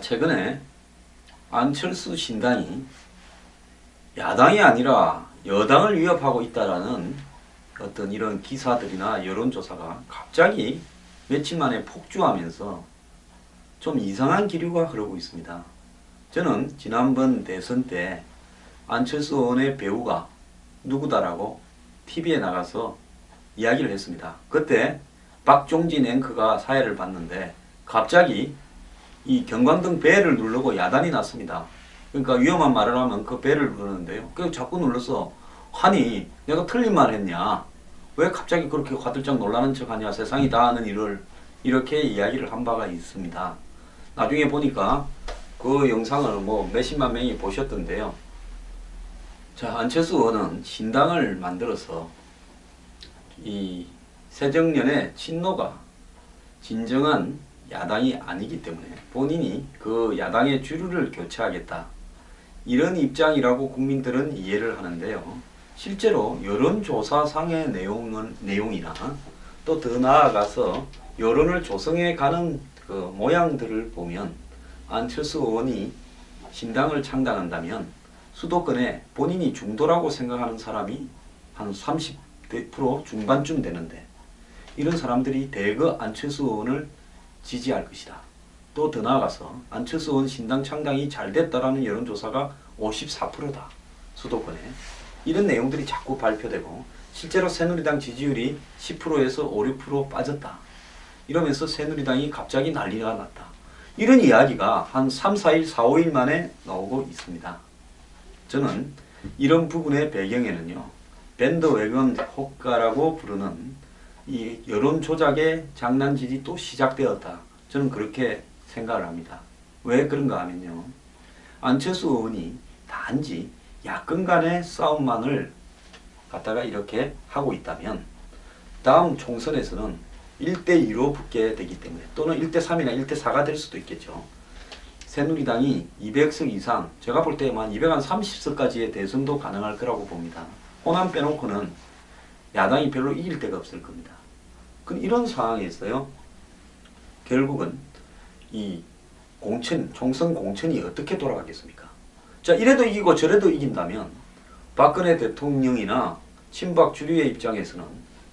최근에 안철수 신당이 야당이 아니라 여당을 위협하고 있다라는 어떤 이런 기사들이나 여론조사가 갑자기 며칠 만에 폭주하면서 좀 이상한 기류가 흐르고 있습니다. 저는 지난번 대선 때 안철수 의원의 배우가 누구다라고 TV에 나가서 이야기를 했습니다. 그때 박종진 앵커가 사회를 봤는데 갑자기 이 경광등 벨을 누르고 야단이 났습니다. 그러니까 위험한 말을 하면 그 벨을 누르는데요. 그래서 자꾸 눌러서 아니 내가 틀린 말 했냐? 왜 갑자기 그렇게 화들짝 놀라는 척하냐? 세상이 다 아는 일을 이렇게 이야기를 한 바가 있습니다. 나중에 보니까 그 영상을 뭐 몇십만 명이 보셨던데요. 자, 안철수 의원은 신당을 만들어서 이 새정년의 친노가 진정한 야당이 아니기 때문에 본인이 그 야당의 주류를 교체하겠다 이런 입장이라고 국민들은 이해를 하는데요. 실제로 여론조사상의 내용이나 또 더 나아가서 여론을 조성해 가는 그 모양들을 보면 안철수 의원이 신당을 창당한다면 수도권에 본인이 중도라고 생각하는 사람이 한 30% 중반쯤 되는데 이런 사람들이 대거 안철수 의원을 지지할 것이다. 또 더 나아가서 안철수 의원 신당 창당이 잘 됐다라는 여론조사가 54%다. 수도권에. 이런 내용들이 자꾸 발표되고 실제로 새누리당 지지율이 10%에서 5, 6% 빠졌다. 이러면서 새누리당이 갑자기 난리가 났다. 이런 이야기가 한 3, 4일, 4, 5일 만에 나오고 있습니다. 저는 이런 부분의 배경에는요. 밴드웨건 효과라고 부르는 이 여론 조작의 장난질이 또 시작되었다. 저는 그렇게 생각을 합니다. 왜 그런가 하면요. 안철수 의원이 단지 야권 간의 싸움만을 갖다가 이렇게 하고 있다면 다음 총선에서는 1대2로 붙게 되기 때문에 또는 1대3이나 1대4가 될 수도 있겠죠. 새누리당이 200석 이상 제가 볼 때만 230석까지의 대선도 가능할 거라고 봅니다. 호남 빼놓고는 야당이 별로 이길 데가 없을 겁니다. 그럼 이런 상황에서요. 결국은 이 총선 공천이 어떻게 돌아가겠습니까? 자, 이래도 이기고 저래도 이긴다면 박근혜 대통령이나 친박 주류의 입장에서는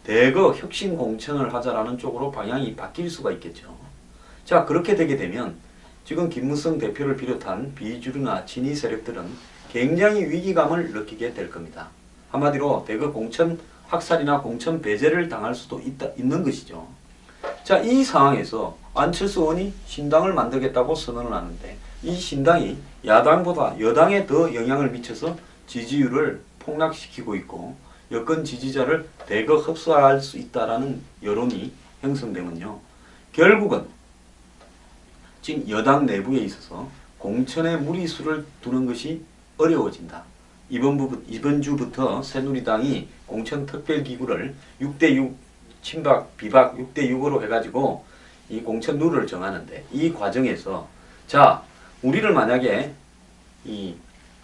대거 혁신 공천을 하자라는 쪽으로 방향이 바뀔 수가 있겠죠. 자, 그렇게 되게 되면 지금 김무성 대표를 비롯한 비주류나 친이 세력들은 굉장히 위기감을 느끼게 될 겁니다. 한마디로 대거 공천 학살이나 공천 배제를 당할 수도 있는 것이죠. 자, 이 상황에서 안철수 의원이 신당을 만들겠다고 선언을 하는데 이 신당이 야당보다 여당에 더 영향을 미쳐서 지지율을 폭락시키고 있고 여권 지지자를 대거 흡수할 수 있다라는 여론이 형성되면요. 결국은 지금 여당 내부에 있어서 공천에 무리수를 두는 것이 어려워진다. 이번 주부터 새누리당이 공천 특별기구를 6대6 친박 비박 6대6으로 해가지고 이 공천 룰을 정하는데 이 과정에서 자 우리를 만약에 이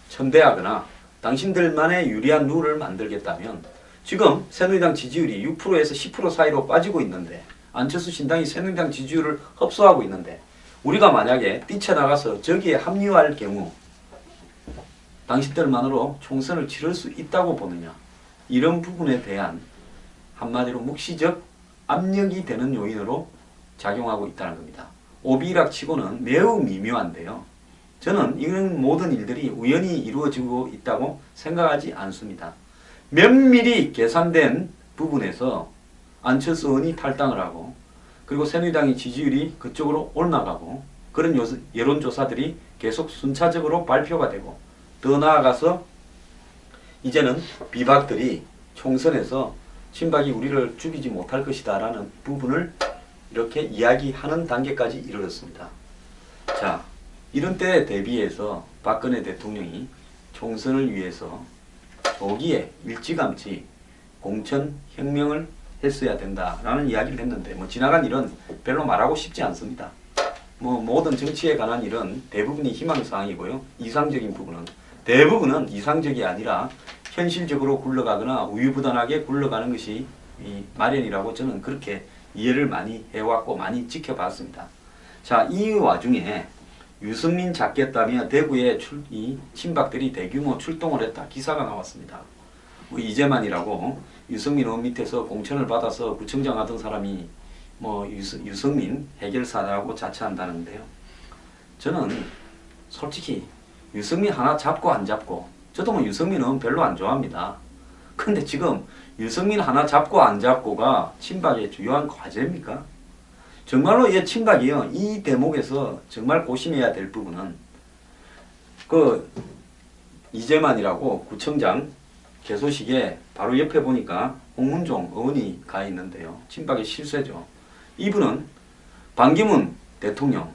천대하거나 당신들만의 유리한 룰을 만들겠다면 지금 새누리당 지지율이 6%에서 10% 사이로 빠지고 있는데 안철수 신당이 새누리당 지지율을 흡수하고 있는데 우리가 만약에 뛰쳐나가서 저기에 합류할 경우 당신들만으로 총선을 치를 수 있다고 보느냐 이런 부분에 대한 한마디로 묵시적 압력이 되는 요인으로 작용하고 있다는 겁니다. 오비락 치고는 매우 미묘한데요. 저는 이런 모든 일들이 우연히 이루어지고 있다고 생각하지 않습니다. 면밀히 계산된 부분에서 안철수 의원이 탈당을 하고 그리고 새누리당의 지지율이 그쪽으로 올라가고 그런 여론조사들이 계속 순차적으로 발표가 되고 더 나아가서 이제는 비박들이 총선에서 친박이 우리를 죽이지 못할 것이다 라는 부분을 이렇게 이야기하는 단계까지 이르렀습니다. 자, 이런 때에 대비해서 박근혜 대통령이 총선을 위해서 조기에 일찌감치 공천혁명을 했어야 된다라는 이야기를 했는데 뭐 지나간 일은 별로 말하고 싶지 않습니다. 뭐 모든 정치에 관한 일은 대부분이 희망사항이고요. 이상적인 부분은 대부분은 이상적이 아니라 현실적으로 굴러가거나 우유부단하게 굴러가는 것이 마련이라고 저는 그렇게 이해를 많이 해왔고 많이 지켜봤습니다. 자, 이 와중에 유승민 잡겠다며 대구에 이 친박들이 대규모 출동을 했다. 기사가 나왔습니다. 뭐 이재만이라고 유승민 의원 밑에서 공천을 받아서 구청장 하던 사람이 뭐 유승민 해결사라고 자처한다는데요. 저는 솔직히 유승민 하나 잡고 안 잡고, 저도 뭐 유승민 의원 별로 안 좋아합니다. 근데 지금 유승민 하나 잡고 안 잡고가 친박의 주요한 과제입니까? 정말로 이 친박이요, 이 대목에서 정말 고심해야 될 부분은 그 이재만이라고 구청장 개소식에 바로 옆에 보니까 홍문종 의원이 가 있는데요. 친박의 실세죠. 이분은 반기문 대통령,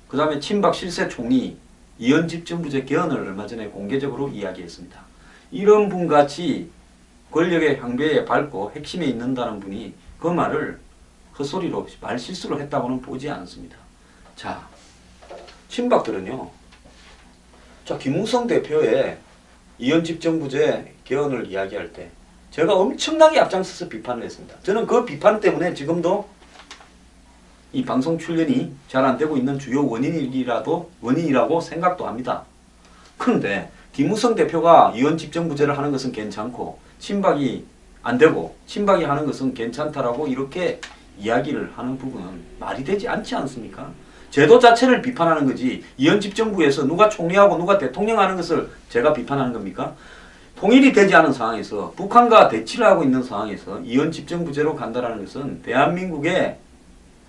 그 다음에 친박 실세 총리 이현집 정부제 개헌을 얼마 전에 공개적으로 이야기했습니다. 이런 분같이 권력의 향배에 밟고 핵심에 있는다는 분이 그 말을 헛소리로 말 실수를 했다고는 보지 않습니다. 자, 친박들은요, 자, 김무성 대표의 이현집 정부제 개헌을 이야기할 때 제가 엄청나게 앞장서서 비판을 했습니다. 저는 그 비판 때문에 지금도 이 방송 출연이 잘 안 되고 있는 주요 원인이라고 생각도 합니다. 그런데 김무성 대표가 이현집 정부제를 하는 것은 괜찮고 친박이 안 되고 친박이 하는 것은 괜찮다라고 이렇게 이야기를 하는 부분은 말이 되지 않지 않습니까? 제도 자체를 비판하는 거지, 이현집 정부에서 누가 총리하고 누가 대통령 하는 것을 제가 비판하는 겁니까? 통일이 되지 않은 상황에서 북한과 대치를 하고 있는 상황에서 이현집 정부제로 간다라는 것은 대한민국의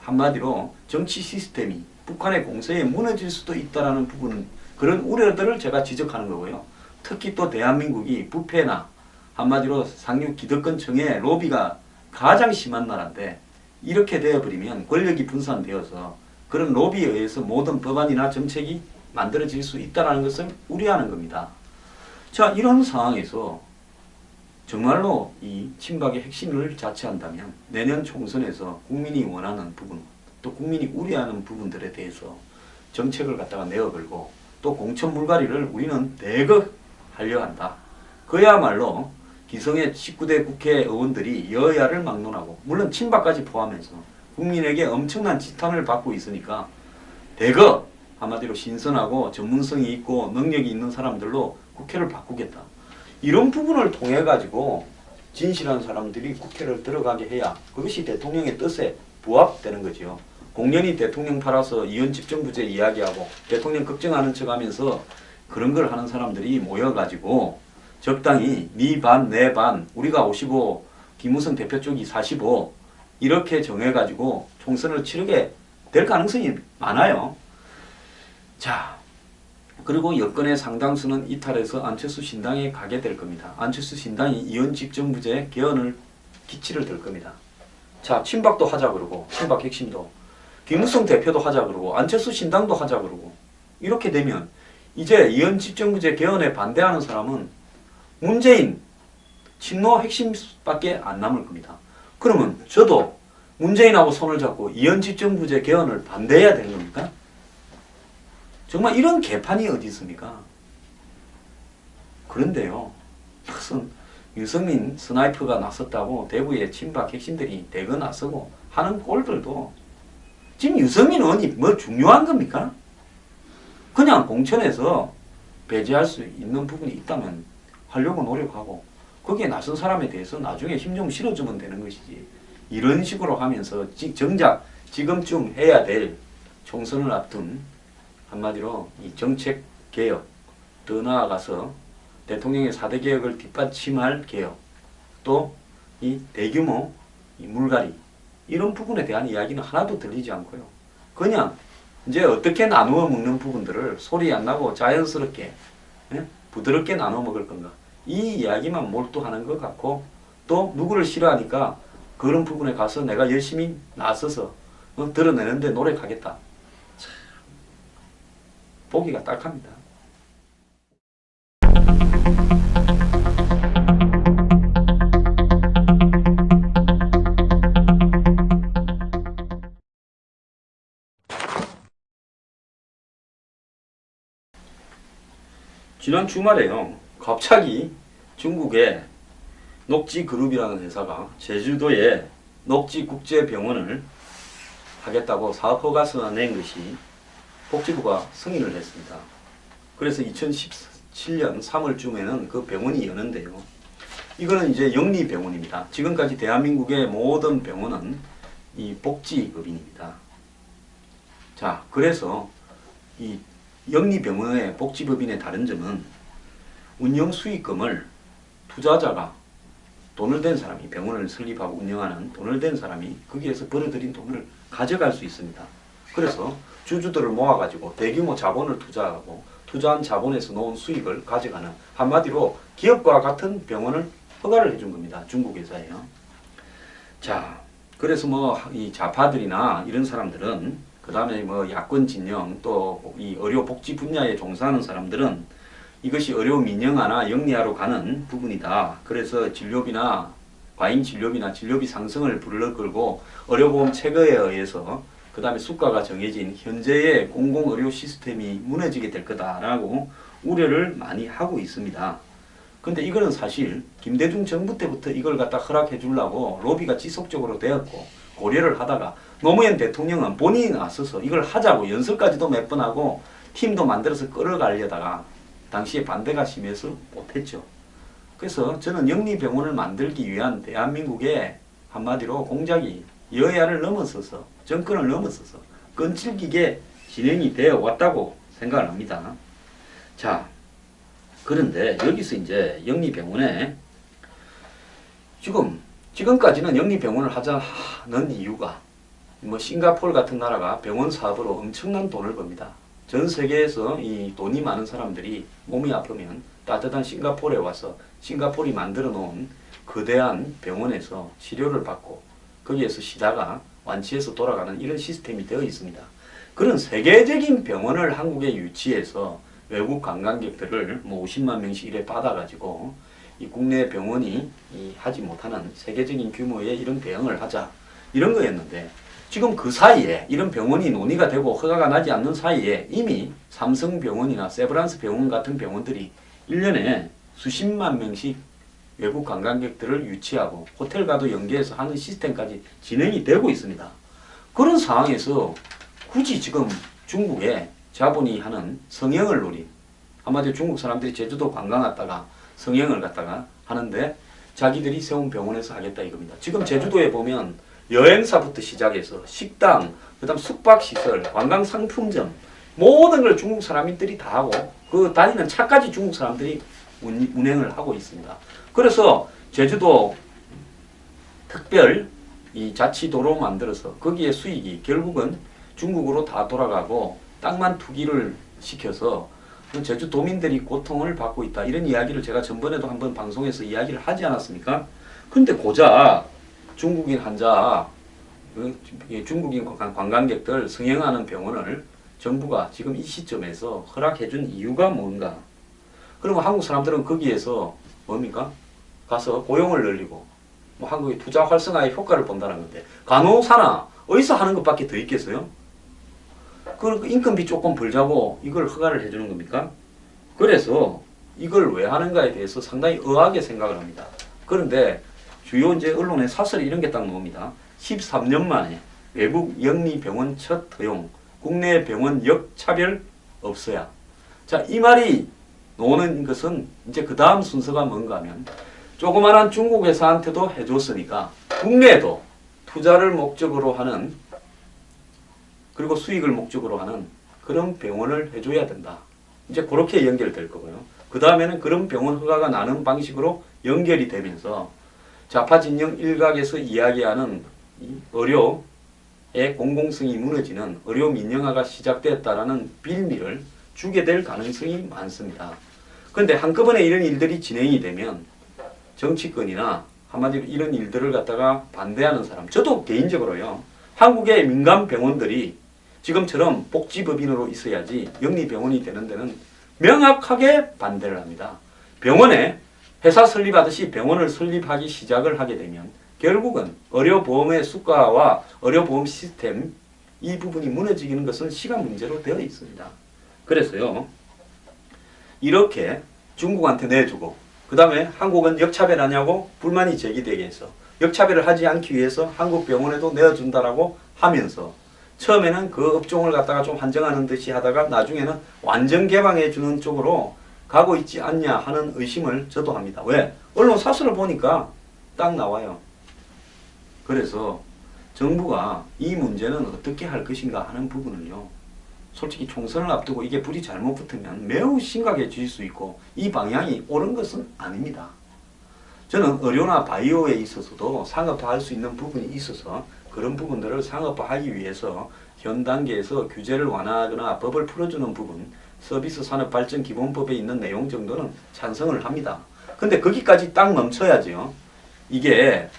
한마디로 정치 시스템이 북한의 공세에 무너질 수도 있다라는 부분, 그런 우려들을 제가 지적하는 거고요. 특히 또 대한민국이 부패나 한마디로 상류 기득권층의 로비가 가장 심한 나라인데, 이렇게 되어버리면 권력이 분산되어서 그런 로비에 의해서 모든 법안이나 정책이 만들어질 수 있다는 것을 우려하는 겁니다. 자, 이런 상황에서 정말로 이 친박의 핵심을 자처한다면 내년 총선에서 국민이 원하는 부분, 또 국민이 우려하는 부분들에 대해서 정책을 갖다가 내어걸고 또 공천 물갈이를 우리는 대거 하려 한다. 그야말로 기성의 19대 국회의원들이 여야를 막론하고, 물론 친박까지 포함해서 국민에게 엄청난 지탄을 받고 있으니까 대거 한마디로 신선하고 전문성이 있고 능력이 있는 사람들로 국회를 바꾸겠다. 이런 부분을 통해 가지고 진실한 사람들이 국회를 들어가게 해야 그것이 대통령의 뜻에 부합되는 거죠. 공연히 대통령 팔아서 이현집 정부제 이야기하고 대통령 걱정하는 척하면서 그런 걸 하는 사람들이 모여가지고 적당히 네 반, 내 반, 우리가 55, 김무성 대표 쪽이 45 이렇게 정해가지고 총선을 치르게 될 가능성이 많아요. 자, 그리고 여권의 상당수는 이탈해서 안철수 신당에 가게 될 겁니다. 안철수 신당이 이현집 정부제 개헌을 기치를 들 겁니다. 자, 친박도 하자 그러고, 친박 핵심도 김무성 대표도 하자 그러고, 안철수 신당도 하자 그러고, 이렇게 되면 이제 이현집 정부제 개헌에 반대하는 사람은 문재인 친노 핵심밖에 안 남을 겁니다. 그러면 저도 문재인하고 손을 잡고 이현집 정부제 개헌을 반대해야 되는 겁니까? 정말 이런 개판이 어디 있습니까? 그런데요, 무슨 유승민 스나이퍼가 나섰다고 대구의 친박 핵심들이 대거 나서고 하는 꼴들도 지금 유승민 의원이 뭐 중요한 겁니까? 그냥 공천에서 배제할 수 있는 부분이 있다면 하려고 노력하고 거기에 나선 사람에 대해서 나중에 힘 좀 실어주면 되는 것이지, 이런 식으로 하면서 정작 지금쯤 해야 될 총선을 앞둔 한마디로 이 정책 개혁, 더 나아가서 대통령의 4대 개혁을 뒷받침할 개혁, 또 이 대규모 이 물갈이, 이런 부분에 대한 이야기는 하나도 들리지 않고요. 그냥 이제 어떻게 나누어 먹는 부분들을 소리 안 나고 자연스럽게 부드럽게 나눠 먹을 건가, 이 이야기만 몰두하는 것 같고, 또 누구를 싫어하니까 그런 부분에 가서 내가 열심히 나서서 드러내는데 노력하겠다. 참, 보기가 딱합니다. 지난 주말에요, 갑자기 중국의 녹지그룹이라는 회사가 제주도에 녹지국제병원을 하겠다고 사업 허가서를 낸 것이 복지부가 승인을 했습니다. 그래서 2017년 3월쯤에는 그 병원이 여는데요. 이거는 이제 영리병원입니다. 지금까지 대한민국의 모든 병원은 이 복지법인입니다. 자, 그래서 이 영리병원의 복지법인의 다른 점은 운영 수익금을 투자자가 돈을 댄 사람이, 병원을 설립하고 운영하는 돈을 댄 사람이 거기에서 벌어들인 돈을 가져갈 수 있습니다. 그래서 주주들을 모아가지고 대규모 자본을 투자하고 투자한 자본에서 놓은 수익을 가져가는, 한마디로 기업과 같은 병원을 허가를 해준 겁니다. 중국 회사예요. 자, 그래서 뭐 이 좌파들이나 이런 사람들은, 그 다음에 뭐 야권 진영, 또 이 의료 복지 분야에 종사하는 사람들은 이것이 의료 민영화나 영리화로 가는 부분이다. 그래서 진료비나 과잉 진료비나 진료비 상승을 불러끌고 의료보험 체계에 의해서 그 다음에 수가가 정해진 현재의 공공의료 시스템이 무너지게 될 거다라고 우려를 많이 하고 있습니다. 근데 이거는 사실 김대중 정부 때부터 이걸 갖다 허락해 주려고 로비가 지속적으로 되었고 고려를 하다가 노무현 대통령은 본인이 나서서 이걸 하자고 연설까지도 몇 번 하고 팀도 만들어서 끌어가려다가 당시에 반대가 심해서 못했죠. 그래서 저는 영리병원을 만들기 위한 대한민국의 한마디로 공작이 여야를 넘어서서, 정권을 넘어서서 끈질기게 진행이 되어 왔다고 생각을 합니다. 자, 그런데 여기서 이제 영리병원에 지금까지는 영리병원을 하자는 이유가 뭐 싱가포르 같은 나라가 병원 사업으로 엄청난 돈을 법니다. 전 세계에서 이 돈이 많은 사람들이 몸이 아프면 따뜻한 싱가포르에 와서 싱가포르이 만들어 놓은 거대한 병원에서 치료를 받고 거기에서 쉬다가 완치해서 돌아가는 이런 시스템이 되어 있습니다. 그런 세계적인 병원을 한국에 유치해서 외국 관광객들을 뭐 50만 명씩 이래 받아가지고 이 국내 병원이 하지 못하는 세계적인 규모의 이런 대응을 하자, 이런 거였는데, 지금 그 사이에 이런 병원이 논의가 되고 허가가 나지 않는 사이에 이미 삼성병원이나 세브란스 병원 같은 병원들이 1년에 수십만 명씩 외국 관광객들을 유치하고 호텔과도 연계해서 하는 시스템까지 진행이 되고 있습니다. 그런 상황에서 굳이 지금 중국에 자본이 하는 성형을 노린, 한마디로 중국 사람들이 제주도 관광 갔다가 성형을 갖다가 하는데 자기들이 세운 병원에서 하겠다 이겁니다. 지금 제주도에 보면 여행사부터 시작해서 식당, 그 다음 숙박시설, 관광상품점, 모든 걸 중국 사람들이 다 하고 그 다니는 차까지 중국 사람들이 운행을 하고 있습니다. 그래서 제주도 특별 이 자치도로 만들어서 거기에 수익이 결국은 중국으로 다 돌아가고 땅만 투기를 시켜서 제주도민들이 고통을 받고 있다, 이런 이야기를 제가 전번에도 한번 방송에서 이야기를 하지 않았습니까? 근데 고작 중국인 환자, 중국인 관광객들 성형하는 병원을 정부가 지금 이 시점에서 허락해준 이유가 뭔가? 그러면 한국 사람들은 거기에서 뭡니까? 가서 고용을 늘리고 뭐 한국의 투자 활성화의 효과를 본다는 건데, 간호사나 어디서 하는 것밖에 더 있겠어요? 그 인건비 조금 벌자고 이걸 허가를 해주는 겁니까? 그래서 이걸 왜 하는가에 대해서 상당히 의아하게 생각을 합니다. 그런데 주요 이제 언론에 사설 이런 게 딱 나옵니다. 13년 만에 외국 영리병원 첫 허용, 국내 병원 역차별 없어야. 자, 이 말이 나오는 것은 이제 그 다음 순서가 뭔가 하면, 조그만한 중국 회사한테도 해줬으니까 국내에도 투자를 목적으로 하는, 그리고 수익을 목적으로 하는 그런 병원을 해줘야 된다. 이제 그렇게 연결될 거고요. 그 다음에는 그런 병원 허가가 나는 방식으로 연결이 되면서 좌파 진영 일각에서 이야기하는 이 의료의 공공성이 무너지는 의료 민영화가 시작됐다라는 빌미를 주게 될 가능성이 많습니다. 그런데 한꺼번에 이런 일들이 진행이 되면 정치권이나 한마디로 이런 일들을 갖다가 반대하는 사람, 저도 개인적으로요, 한국의 민간 병원들이 지금처럼 복지법인으로 있어야지 영리병원이 되는 데는 명확하게 반대를 합니다. 병원에 회사 설립하듯이 병원을 설립하기 시작을 하게 되면 결국은 의료보험의 수가와 의료보험 시스템, 이 부분이 무너지는 것은 시간 문제로 되어 있습니다. 그래서요, 이렇게 중국한테 내주고 그 다음에 한국은 역차별하냐고 불만이 제기되게 해서 역차별을 하지 않기 위해서 한국 병원에도 내어준다라고 하면서 처음에는 그 업종을 갖다가 좀 한정하는 듯이 하다가 나중에는 완전 개방해 주는 쪽으로 가고 있지 않냐 하는 의심을 저도 합니다. 왜? 언론 사설을 보니까 딱 나와요. 그래서 정부가 이 문제는 어떻게 할 것인가 하는 부분을요. 솔직히 총선을 앞두고 이게 불이 잘못 붙으면 매우 심각해질 수 있고 이 방향이 옳은 것은 아닙니다. 저는 의료나 바이오에 있어서도 상업화할 수 있는 부분이 있어서 그런 부분들을 상업화하기 위해서 현 단계에서 규제를 완화하거나 법을 풀어주는 부분, 서비스 산업 발전 기본법에 있는 내용 정도는 찬성을 합니다. 근데 거기까지 딱 멈춰야죠. 이게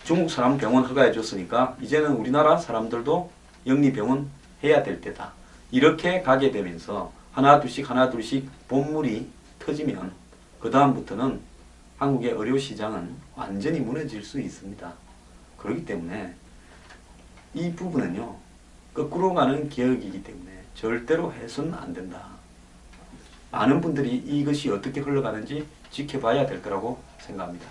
중국 사람 병원 허가해 줬으니까 이제는 우리나라 사람들도 영리병원 해야 될 때다. 이렇게 가게 되면서 하나 둘씩 본물이 터지면 그 다음부터는 한국의 의료 시장은 완전히 무너질 수 있습니다. 그렇기 때문에 이 부분은요, 거꾸로 가는 개혁이기 때문에 절대로 해서는 안 된다. 많은 분들이 이것이 어떻게 흘러가는지 지켜봐야 될 거라고 생각합니다.